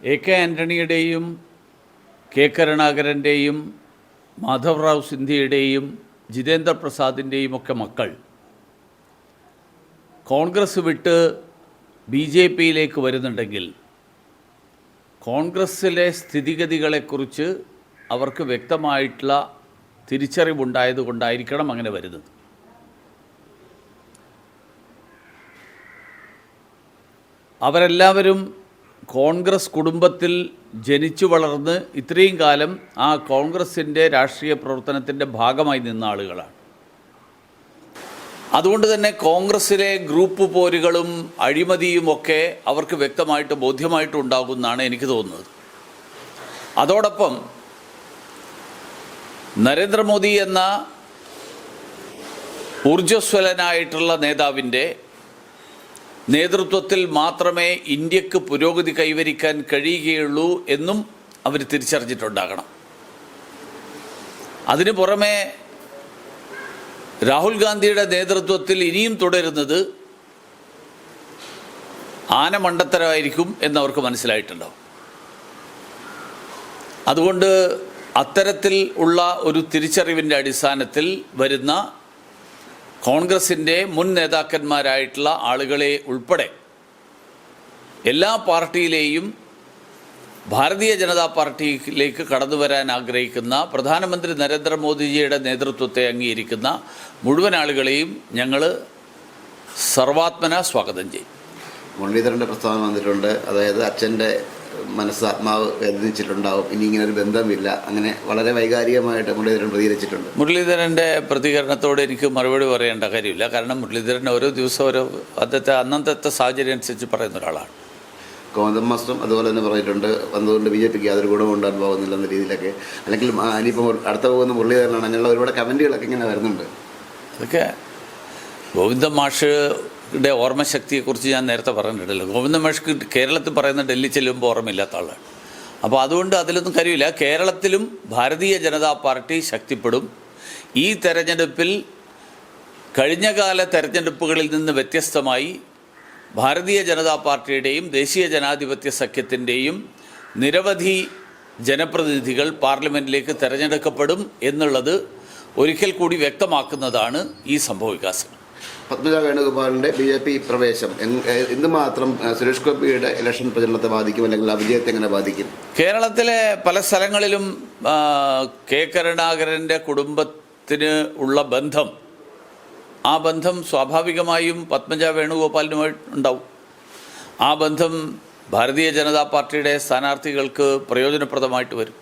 AK. ആൻ്റണിയുടെയും K കരുണാകരൻ്റെയും Madhav Rao സിന്ധ്യയുടെയും Jitendra പ്രസാദിൻ്റെയും ഒക്കെ മക്കൾ കോൺഗ്രസ് വിട്ട് ബി.ജെ.പിയിലേക്ക് വരുന്നുണ്ടെങ്കിൽ കോൺഗ്രസ്സിലെ സ്ഥിതിഗതികളെക്കുറിച്ച് അവർക്ക് വ്യക്തമായിട്ടുള്ള തിരിച്ചറിവുണ്ടായതുകൊണ്ടായിരിക്കണം അങ്ങനെ വരുന്നത്. അവരെല്ലാവരും കോൺഗ്രസ് കുടുംബത്തിൽ ജനിച്ചു വളർന്ന് ഇത്രയും കാലം ആ കോൺഗ്രസിൻ്റെ രാഷ്ട്രീയ പ്രവർത്തനത്തിൻ്റെ ഭാഗമായി നിന്ന ആളുകളാണ്. അതുകൊണ്ട് തന്നെ കോൺഗ്രസ്സിലെ ഗ്രൂപ്പ് പോരുകളും അഴിമതിയുമൊക്കെ അവർക്ക് വ്യക്തമായിട്ട് ബോധ്യമായിട്ടുണ്ടാകുമെന്നാണ് എനിക്ക് തോന്നുന്നത്. അതോടൊപ്പം നരേന്ദ്രമോദി എന്ന ഊർജ്ജസ്വലനായിട്ടുള്ള നേതാവിൻ്റെ നേതൃത്വത്തിൽ മാത്രമേ ഇന്ത്യക്ക് പുരോഗതി കൈവരിക്കാൻ കഴിയുകയുള്ളൂ എന്നും അവർ തിരിച്ചറിഞ്ഞിട്ടുണ്ടാകണം. അതിനു പുറമെ രാഹുൽ ഗാന്ധിയുടെ നേതൃത്വത്തിൽ ഇനിയും തുടരുന്നത് ആനമണ്ടത്തരമായിരിക്കും എന്നവർക്ക് മനസ്സിലായിട്ടുണ്ടാവും. അതുകൊണ്ട് അത്തരത്തിൽ ഉള്ള ഒരു തിരിച്ചറിവിൻ്റെ അടിസ്ഥാനത്തിൽ വരുന്ന കോൺഗ്രസിൻ്റെ മുൻ നേതാക്കന്മാരായിട്ടുള്ള ആളുകളെ ഉൾപ്പെടെ എല്ലാ പാർട്ടിയിലെയും ഭാരതീയ ജനതാ പാർട്ടിയിലേക്ക് കടന്നു വരാൻ ആഗ്രഹിക്കുന്ന പ്രധാനമന്ത്രി നരേന്ദ്രമോദിജിയുടെ നേതൃത്വത്തെ അംഗീകരിക്കുന്ന മുഴുവൻ ആളുകളെയും ഞങ്ങൾ സർവാത്മന സ്വാഗതം ചെയ്യും. മുരളീധരൻ്റെ പ്രസ്താവന വന്നിട്ടുണ്ട്. അതായത് അച്ഛൻ്റെ മനസ്സാത്മാവ് വേദനിച്ചിട്ടുണ്ടാവും, ഇനി ഇങ്ങനെ ഒരു ബന്ധമില്ല, അങ്ങനെ വളരെ വൈകാരികമായിട്ട് മുരളീധരൻ പ്രതികരിച്ചിട്ടുണ്ട്. മുരളീധരൻ്റെ പ്രതികരണത്തോട് എനിക്ക് മറുപടി പറയേണ്ട കാര്യമില്ല. കാരണം മുരളീധരൻ ഓരോ ദിവസം ഓരോ അന്നത്തെ സാഹചര്യം അനുസരിച്ച് പറയുന്ന ഒരാളാണ്. ഗോവിന്ദൻ മാസ്റ്ററും അതുപോലെ തന്നെ പറഞ്ഞിട്ടുണ്ട്, വന്നുകൊണ്ട് ബി.ജെ.പിക്ക് യാതൊരു ഗുണവും ഉണ്ടാകാൻ പോകുന്നില്ല എന്ന രീതിയിലൊക്കെ. അല്ലെങ്കിൽ ഇനിയിപ്പോൾ അടുത്ത പോകുന്ന മുരളീധരനാണ്, അങ്ങനെയുള്ള ഒരുപാട് കമൻറ്റുകളൊക്കെ ഇങ്ങനെ വരുന്നുണ്ട്. അതൊക്കെ ഗോവിന്ദൻ മാഷുടെ ഓർമ്മശക്തിയെക്കുറിച്ച് ഞാൻ നേരത്തെ പറഞ്ഞിട്ടില്ല. ഗോവിന്ദൻ മാഷ്ക്ക് കേരളത്തിൽ പറയുന്ന ഡൽഹി ചെല്ലുമ്പോൾ ഓർമ്മയില്ലാത്ത ആളാണ്. അപ്പോൾ അതുകൊണ്ട് അതിലൊന്നും കാര്യമില്ല. കേരളത്തിലും ഭാരതീയ ജനതാ പാർട്ടി ശക്തിപ്പെടും. ഈ തെരഞ്ഞെടുപ്പിൽ കഴിഞ്ഞകാല തെരഞ്ഞെടുപ്പുകളിൽ നിന്ന് വ്യത്യസ്തമായി ഭാരതീയ ജനതാ പാർട്ടിയുടെയും ദേശീയ ജനാധിപത്യ സഖ്യത്തിൻ്റെയും നിരവധി ജനപ്രതിനിധികൾ പാർലമെൻറ്റിലേക്ക് തിരഞ്ഞെടുക്കപ്പെടും എന്നുള്ളത് ഒരിക്കൽ കൂടി വ്യക്തമാക്കുന്നതാണ് ഈ സംഭവവികാസങ്ങൾ. പത്മജ വേണുഗോപാലിൻ്റെ ബി.ജെ.പി പ്രവേശം എന്തുമാത്രം സുരേഷ് ഗോപിയുടെ ഇലക്ഷൻ പ്രചരണത്തെ ബാധിക്കും, അല്ലെങ്കിൽ ആ വിജയത്തെ എങ്ങനെ ബാധിക്കും? കേരളത്തിലെ പല സ്ഥലങ്ങളിലും കെ കരുണാകരൻ്റെ കുടുംബത്തിന് ഉള്ള ബന്ധം, ആ ബന്ധം സ്വാഭാവികമായും പത്മജ വേണുഗോപാലിനുമായി ഉണ്ടാവും. ആ ബന്ധം ഭാരതീയ ജനതാ പാർട്ടിയുടെ സ്ഥാനാർത്ഥികൾക്ക് പ്രയോജനപ്രദമായിട്ട് വരും.